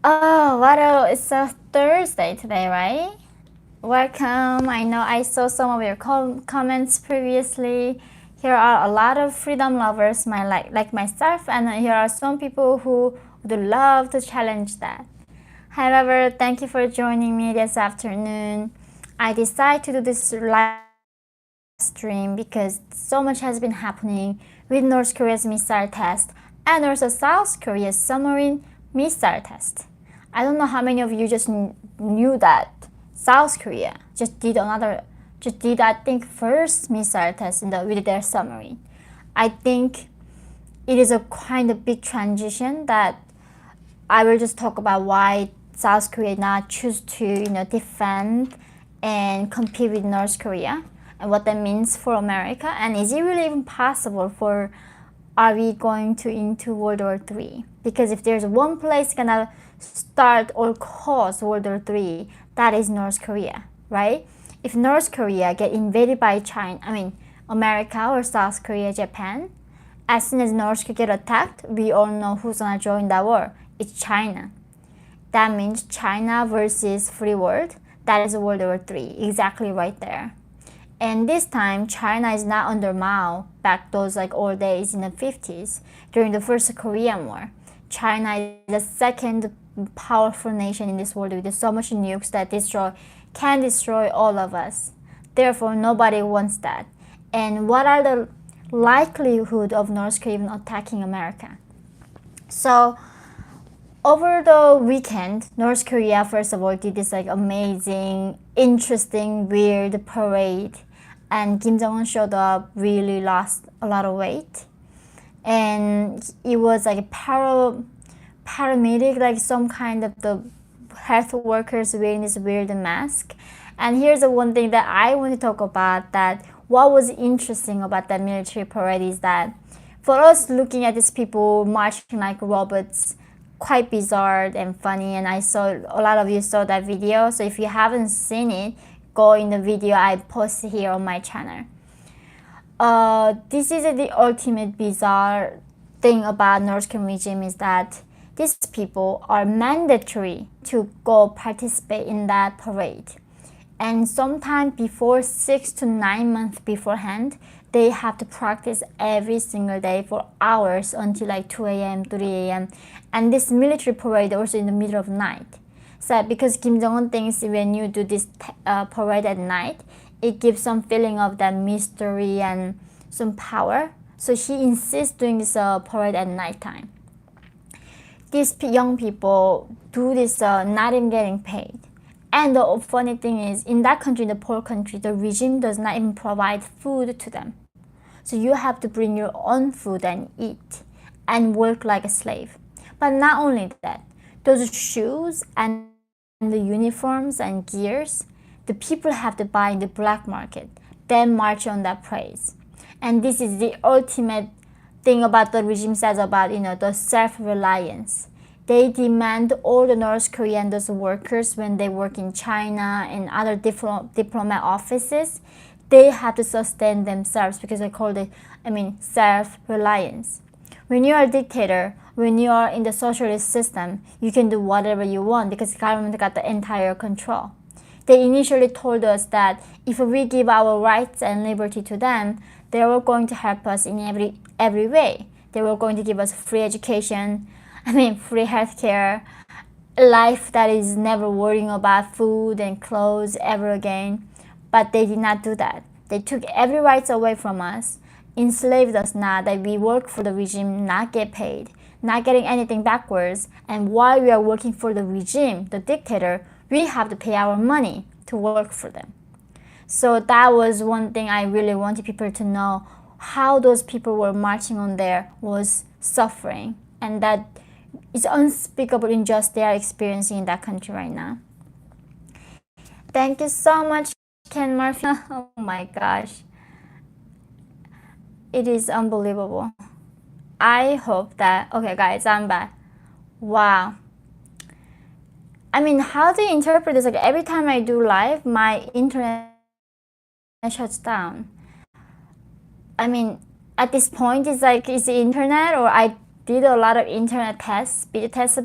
Oh, what it's a Thursday today, right? Welcome. I know I saw some of your comments previously. Here are a lot of freedom lovers, like myself, and here are some people who would love to challenge that. However, thank you for joining me this afternoon. I decided to do this live stream because so much has been happening with North Korea's missile test and also South Korea's submarine missile test. I don't know how many of you just knew that South Korea just did I think first missile test with their submarine. I think it is a kind of big transition that I will just talk about why South Korea now choose to defend and compete with North Korea and what that means for America, and is it really even possible for are we going to into World War III? Because if there's one place gonna start or cause World War III, that is North Korea, right? If North Korea get invaded by America or South Korea, Japan, as soon as North Korea get attacked, we all know who's gonna join that war. It's China. That means China versus free world. That is World War III, exactly right there. And this time, China is not under Mao back those old days in the 50s during the first Korean War. China is the second powerful nation in this world with so much nukes that can destroy all of us. Therefore, nobody wants that. And what are the likelihood of North Korea even attacking America? So, over the weekend, North Korea first of all did this amazing, interesting, weird parade, and Kim Jong-un showed up, really lost a lot of weight, and it was like a paramedic, some kind of the health workers wearing this weird mask. And here's the one thing that I want to talk about, that what was interesting about that military parade is that for us looking at these people marching like robots, quite bizarre and funny, and I saw a lot of you saw that video, so if you haven't seen it, go in the video I post here on my channel. This is the ultimate bizarre thing about North Korean regime, is that these people are mandatory to go participate in that parade, and sometime before 6 to 9 months beforehand, they have to practice every single day for hours until 2 a.m., 3 a.m. And this military parade also in the middle of night. So because Kim Jong-un thinks when you do this parade at night, it gives some feeling of that mystery and some power. So he insists doing this parade at nighttime. These young people do this not even getting paid. And the funny thing is, in that country, in the poor country, the regime does not even provide food to them. So you have to bring your own food and eat and work like a slave. But not only that, those shoes and the uniforms and gears, the people have to buy in the black market, then march on that praise. And this is the ultimate thing about the regime says about, the self-reliance. They demand all the North Korean those workers, when they work in China and other diplomat offices, they have to sustain themselves, because they call it, self-reliance. When you are a dictator, when you are in the socialist system, you can do whatever you want because the government got the entire control. They initially told us that if we give our rights and liberty to them, they were going to help us in every way. They were going to give us free education, free healthcare, life that is never worrying about food and clothes ever again. But they did not do that. They took every rights away from us, enslaved us now that we work for the regime, not get paid, not getting anything backwards. And while we are working for the regime, the dictator, we have to pay our money to work for them. So that was one thing I really wanted people to know, how those people were marching on there was suffering, and that it's unspeakable injustice they are experiencing in that country right now. Thank you so much, Ken Murphy. Oh my gosh. It is unbelievable. I hope that... Okay, guys, I'm back. Wow. How do you interpret this? Every time I do live, my internet shuts down. At this point, it's the internet, or I did a lot of internet tests, speed tests,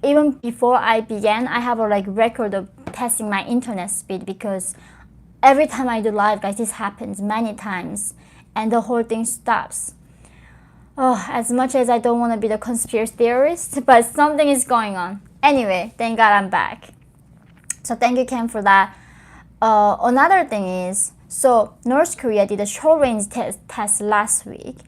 even before I began, I have a like record of testing my internet speed, because every time I do live, guys, this happens many times and the whole thing stops. Oh, as much as I don't want to be the conspiracy theorist, but something is going on. Anyway, thank God I'm back. So thank you, Ken, for that. Another thing is, so North Korea did a short-range test last week,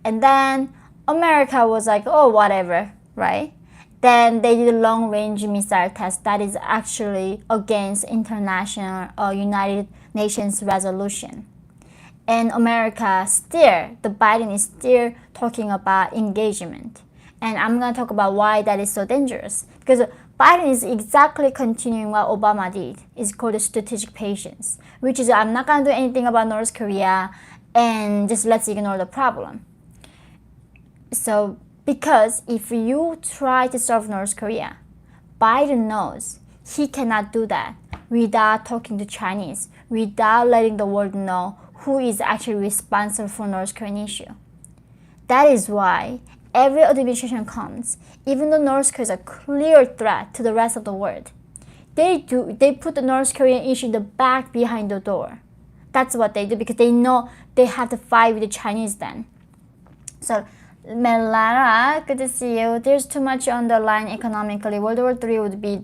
and then America was like, oh, whatever, right? Then they did a long-range missile test that is actually against international United Nations resolution. And America still, the Biden is still talking about engagement. And I'm going to talk about why that is so dangerous. Because Biden is exactly continuing what Obama did. It's called strategic patience, which is I'm not going to do anything about North Korea and just let's ignore the problem. So, because if you try to solve North Korea, Biden knows he cannot do that without talking to Chinese, without letting the world know who is actually responsible for North Korean issue. That is why every administration comes, even though North Korea is a clear threat to the rest of the world, they put the North Korean issue in the back behind the door. That's what they do, because they know they have to fight with the Chinese then. So, Melara, good to see you. There's too much on the line economically. World War III would be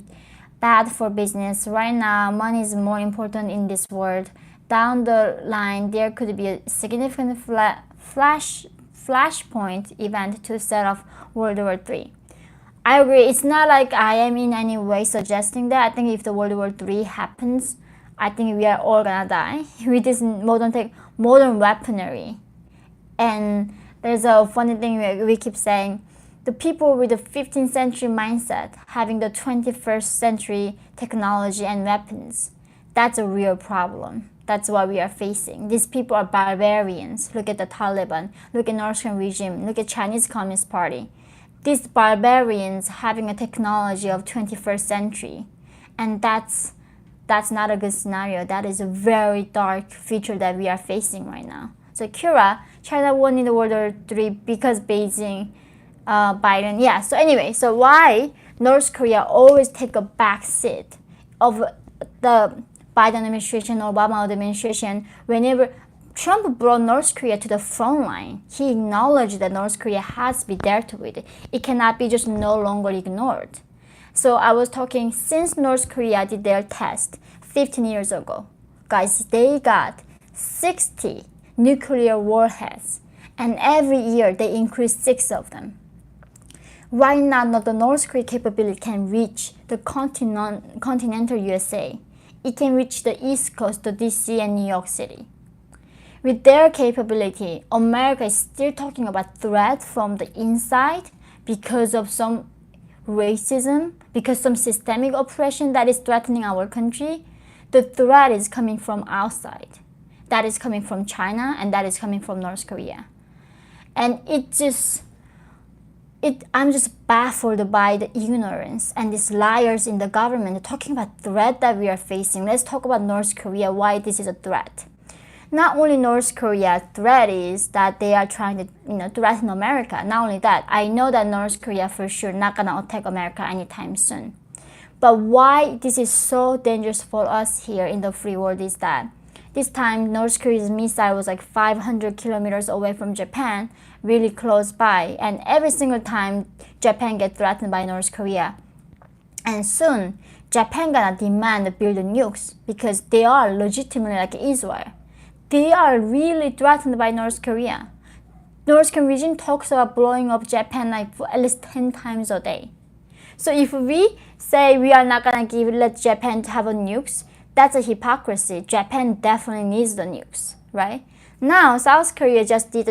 bad for business. Right now, money is more important in this world. Down the line, there could be a significant flashpoint event to set off World War III. I agree. It's not like I am in any way suggesting that. I think if the World War III happens, I think we are all gonna die with this modern weaponry. And there's a funny thing we keep saying. The people with the 15th century mindset having the 21st century technology and weapons, that's a real problem. That's what we are facing. These people are barbarians. Look at the Taliban. Look at North Korean regime. Look at Chinese Communist Party. These barbarians having a technology of 21st century. And that's not a good scenario. That is a very dark future that we are facing right now. So Kira, China won in the World War III because Beijing, Biden. Yeah, so anyway, so why North Korea always take a back seat of the Biden administration, Obama administration? Whenever Trump brought North Korea to the front line, he acknowledged that North Korea has to be dealt with. It cannot be just no longer ignored. So I was talking, since North Korea did their test 15 years ago, guys, they got 60 nuclear warheads, and every year they increase 6 of them. Right now, the North Korea capability can reach the continental USA. It can reach the East Coast, the DC and New York City. With their capability, America is still talking about threat from the inside because of some racism, because some systemic oppression that is threatening our country. The threat is coming from outside. That is coming from China, and that is coming from North Korea. And I'm just baffled by the ignorance and these liars in the government talking about threat that we are facing. Let's talk about North Korea, why this is a threat. Not only North Korea threat is that they are trying to threaten America. Not only that, I know that North Korea for sure not gonna attack America anytime soon. But why this is so dangerous for us here in the free world is that this time North Korea's missile was like 500 kilometers away from Japan, really close by, and every single time Japan gets threatened by North Korea. And soon Japan gonna demand to build nukes because they are legitimately like Israel. They are really threatened by North Korea. North Korean regime talks about blowing up Japan like for at least 10 times a day. So if we say we are not gonna let Japan to have a nukes, that's a hypocrisy. Japan definitely needs the nukes, right? Now South Korea just did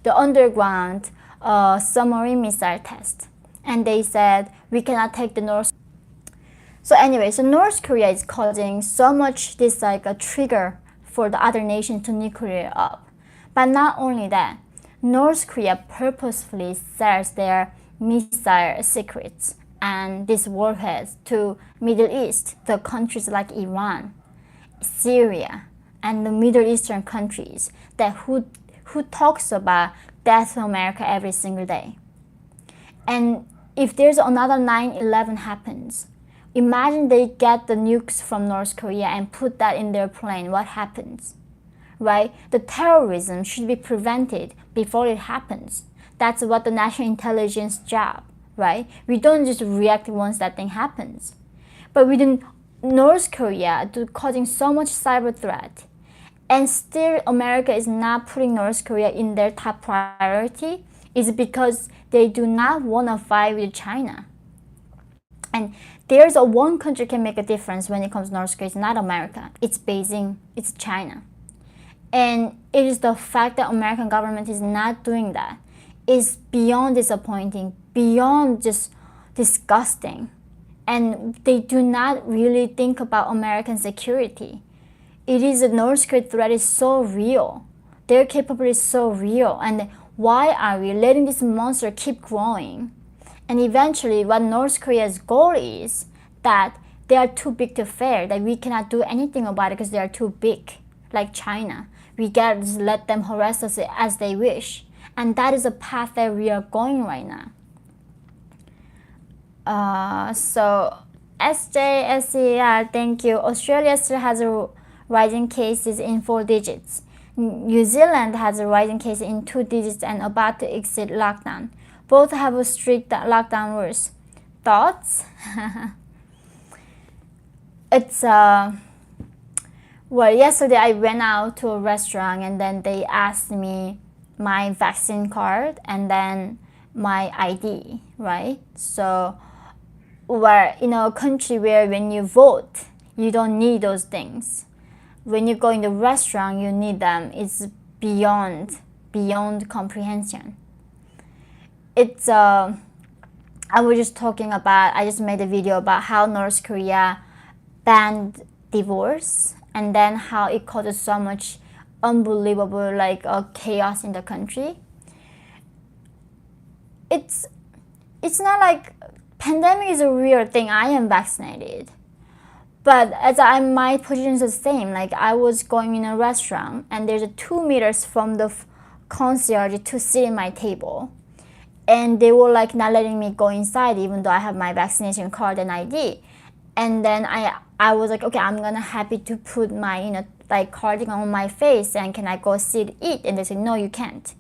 the underground submarine missile test, and they said we cannot take the North. So anyway, so North Korea is causing so much this like a trigger for the other nation to nuclear up. But not only that, North Korea purposefully sells their missile secrets and these warheads to Middle East, the countries like Iran, Syria, and the Middle Eastern countries that who talks about death to America every single day. And if there's another 9/11 happens, imagine they get the nukes from North Korea and put that in their plane. What happens? Right? The terrorism should be prevented before it happens. That's what the national intelligence job, right? We don't just react once that thing happens. But within North Korea, causing so much cyber threat, and still America is not putting North Korea in their top priority, is because they do not want to fight with China. And there's one country can make a difference when it comes to North Korea. It's not America. It's Beijing. It's China. And it is the fact that American government is not doing that is beyond disappointing, beyond just disgusting. And they do not really think about American security. It is the North Korea threat is so real. Their capability is so real. And why are we letting this monster keep growing? And eventually what North Korea's goal is that they are too big to fail, that we cannot do anything about it because they are too big, like China. We gotta just let them harass us as they wish. And that is a path that we are going right now. So SJSER, thank you. Australia still has a rising cases in 4 digits. New Zealand has a rising case in 2 digits and about to exit lockdown. Both have a strict lockdown rules. Thoughts? It's well, yesterday I went out to a restaurant and then they asked me my vaccine card and then my ID, right? So where in a country where when you vote, you don't need those things. When you go in the restaurant, you need them. It's beyond comprehension. It's I was just talking about, I just made a video about how North Korea banned divorce and then how it causes so much unbelievable chaos in the country. It's not like pandemic is a real thing. I am vaccinated. But my position is the same. Like I was going in a restaurant and there's 2 meters from the concierge to sit in my table. And they were like not letting me go inside even though I have my vaccination card and ID. And then I was like, okay, I'm gonna happy to put my cardigan on my face and can I go sit eat? And they said, no, you can't.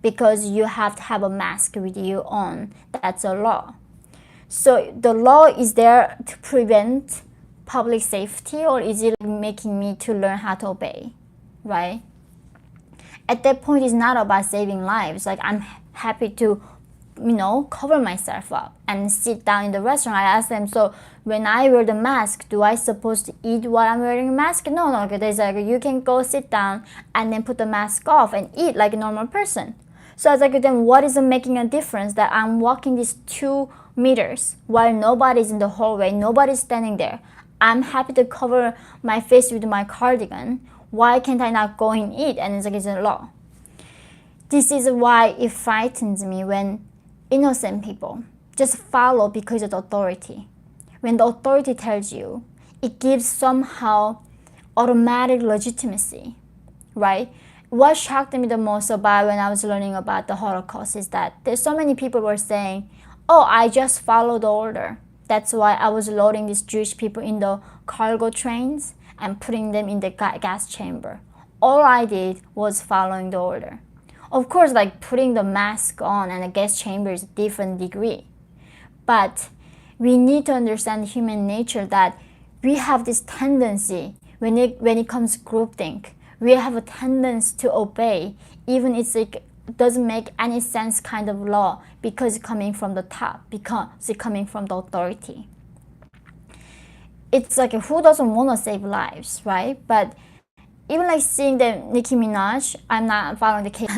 Because you have to have a mask with you on. That's a law. So the law is there to prevent public safety, or is it making me to learn how to obey, right? At that point, it's not about saving lives. Like I'm happy to, cover myself up and sit down in the restaurant. I asked them, so when I wear the mask, do I supposed to eat while I'm wearing a mask? No. They said you can go sit down and then put the mask off and eat like a normal person. So I was like, then what is making a difference that I'm walking these 2 meters while nobody's in the hallway, nobody's standing there? I'm happy to cover my face with my cardigan. Why can't I not go and eat? And it's a law. This is why it frightens me when innocent people just follow because of the authority. When the authority tells you, it gives somehow automatic legitimacy, right? What shocked me the most about when I was learning about the Holocaust is that there's so many people were saying, oh, I just followed the order. That's why I was loading these Jewish people in the cargo trains and putting them in the gas chamber. All I did was following the order. Of course, putting the mask on and the gas chamber is a different degree. But we need to understand human nature that we have this tendency when it comes to groupthink. We have a tendency to obey, even if it doesn't make any sense kind of law because it's coming from the top, because it's coming from the authority. It's who doesn't want to save lives, right? But even seeing the Nicki Minaj, I'm not following the case.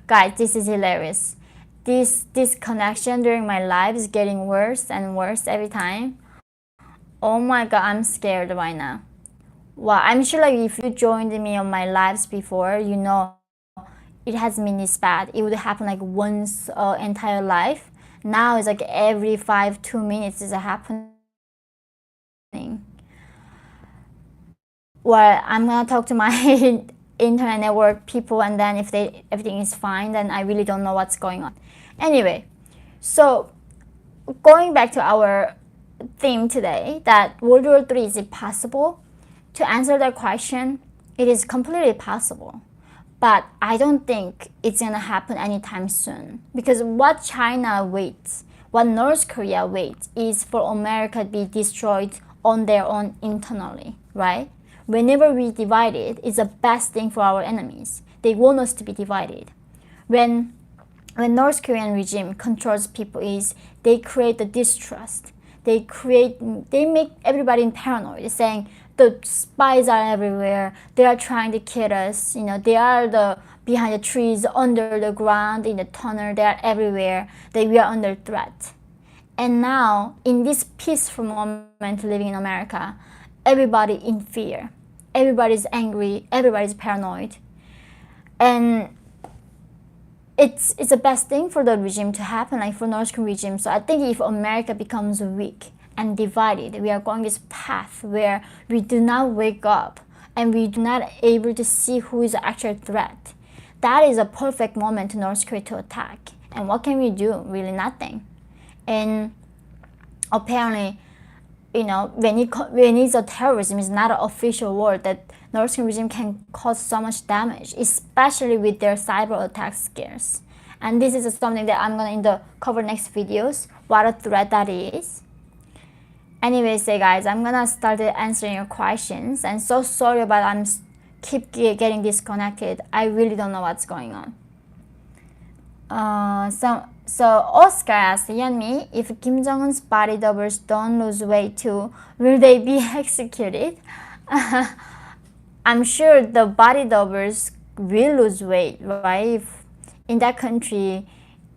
Guys, this is hilarious. This connection during my life is getting worse and worse every time. Oh my god, I'm scared right now. Wow, I'm sure if you joined me on my lives before, it hasn't been this bad. It would happen once entire life. Now it's every 2 minutes is happening. Well, I'm gonna talk to my internet network people, and then if everything is fine, then I really don't know what's going on. Anyway, so going back to our theme today, that World War III, is it possible? To answer that question, it is completely possible. But I don't think it's gonna happen anytime soon. Because what China waits, what North Korea waits, is for America to be destroyed on their own internally, right? Whenever we divide it, it's the best thing for our enemies. They want us to be divided. When North Korean regime controls people, is they create the distrust. They make everybody paranoid, saying the spies are everywhere. They are trying to kill us. They are behind the trees, under the ground, in the tunnel. They are everywhere. That we are under threat. And now, in this peaceful moment living in America, everybody in fear. Everybody's angry. Everybody's paranoid. And it's the best thing for the regime to happen, like for North Korean regime. So I think if America becomes weak and divided, we are going this path where we do not wake up and we do not able to see who is the actual threat. That is a perfect moment to North Korea to attack. And what can we do? Really nothing. And apparently, when it's a terrorism, it's not an official word, that North Korean regime can cause so much damage, especially with their cyber attack scares. And this is something that I'm gonna cover next videos, what a threat that is. Anyways, guys, I'm gonna start answering your questions. And so sorry about I'm keep getting disconnected. I really don't know what's going on. So Oscar asked, Yeonmi, if Kim Jong-un's body doubles don't lose weight too, will they be executed? I'm sure the body doubles will lose weight, right? If in that country,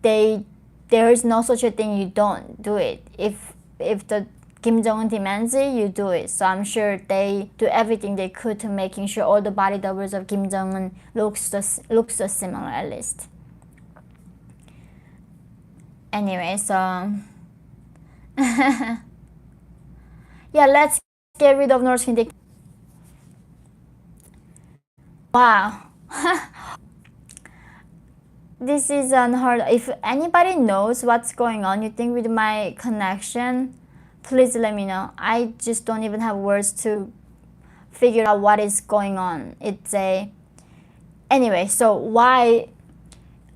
there is no such a thing, you don't do it. If the Kim Jong-un demands it, you do it. So I'm sure they do everything they could to making sure all the body doubles of Kim Jong-un looks so similar, at least. Anyway, so yeah, let's get rid of North Korea. Wow. This is unheard of. If anybody knows what's going on, you think, with my connection, please let me know. I just don't even have words to figure out what is going on. Anyway, so why?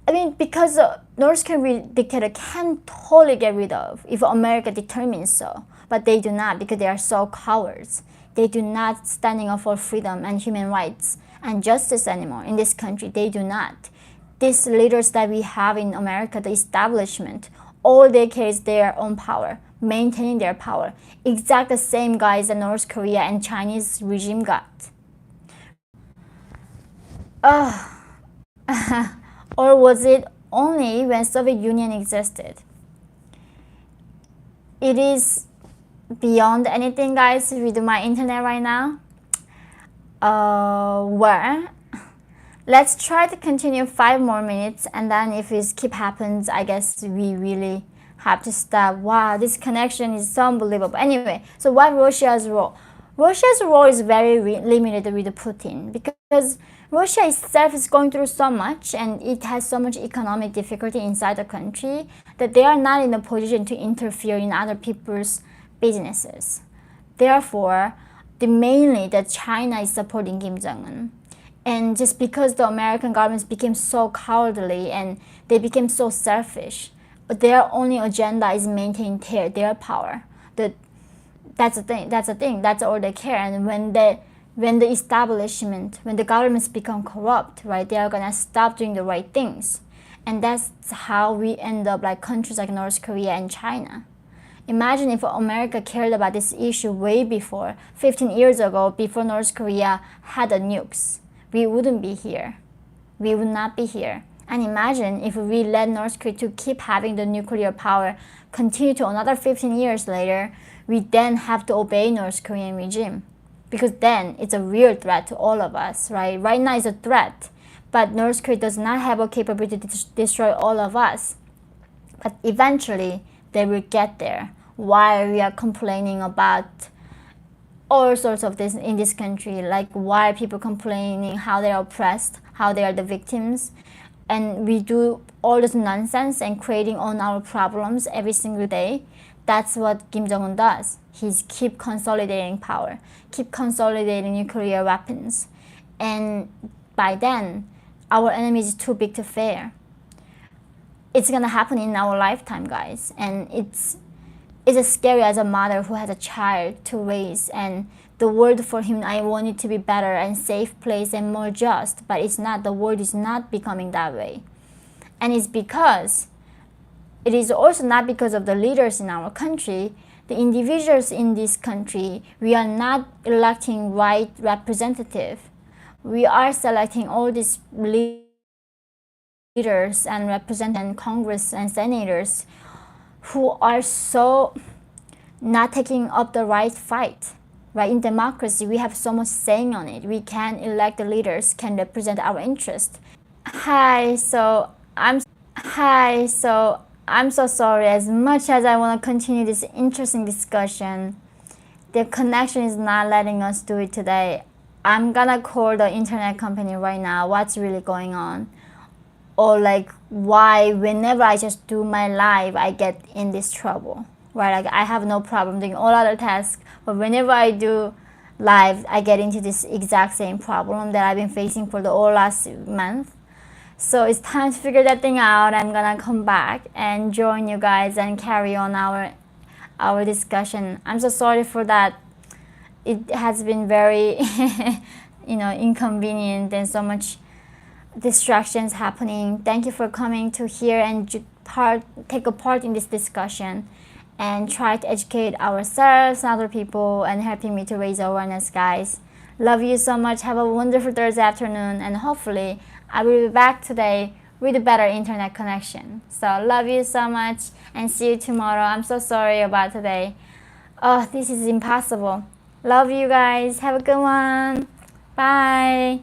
I mean, because North Korean dictator can totally get rid of if America determines so, but they do not, because they are so cowards. They do not standing up for freedom and human rights and justice anymore in this country. They do not. These leaders that we have in America, the establishment, all they care is their own power, maintaining their power. Exact the same guys that North Korea and Chinese regime got. Or was it only when Soviet Union existed? It is beyond anything, guys, with my internet right now. Well, let's try to continue 5 more minutes, and then if it keep happens, I guess we really have to stop. Wow, this connection is so unbelievable. Anyway, so what Russia's role? Russia's role is very limited with Putin, because Russia itself is going through so much, and it has so much economic difficulty inside the country, that they are not in a position to interfere in other people's businesses. Therefore, mainly that China is supporting Kim Jong-un. And just because the American governments became so cowardly and they became so selfish, their only agenda is maintain their power. That's the thing. That's all they care. And when the establishment, when the governments become corrupt, right, they are gonna stop doing the right things. And that's how we end up like countries like North Korea and China. Imagine if America cared about this issue way before, 15 years ago, before North Korea had the nukes. We wouldn't be here. We would not be here. And imagine if we let North Korea to keep having the nuclear power continue to another 15 years later, we then have to obey North Korean regime. Because then it's a real threat to all of us, right? Right now it's a threat, but North Korea does not have a capability to destroy all of us. But eventually they will get there. Why we are complaining about all sorts of this in this country, like why people complaining how they are oppressed, how they are the victims. and we do all this nonsense and creating on our problems every single day. That's what Kim Jong-un does. He's keep consolidating power, keep consolidating nuclear weapons, and by then our enemy is too big to fail. It's gonna happen in our lifetime, guys, and it's as scary as a mother who has a child to raise, and the world for him, I want it to be better and safe place and more just, but it's not. The world is not becoming that way. And it's because it is also not because of the leaders in our country, the individuals in this country. We are not electing right representative. We are selecting all these leaders and representatives, Congress and senators who are so not taking up the right fight. Right, in democracy, we have so much saying on it. We can elect the leaders, can represent our interest. Hi, so I'm so sorry. As much as I want to continue this interesting discussion, the connection is not letting us do it today. I'm gonna call the internet company right now. What's really going on? Or like why whenever I just do my live, I get in this trouble. Right, like I have no problem doing all other tasks, but whenever I do live, I get into this exact same problem that I've been facing for the whole last month. So it's time to figure that thing out. I'm gonna come back and join you guys and carry on our discussion. I'm so sorry for that. It has been very inconvenient and so much distractions happening. Thank you for coming to here and take a part in this discussion and try to educate ourselves and other people and helping me to raise awareness, guys. Love you so much. Have a wonderful Thursday afternoon, and hopefully I will be back today with a better internet connection. So love you so much and see you tomorrow. I'm so sorry about today. Oh, this is impossible. Love you guys. Have a good one. Bye.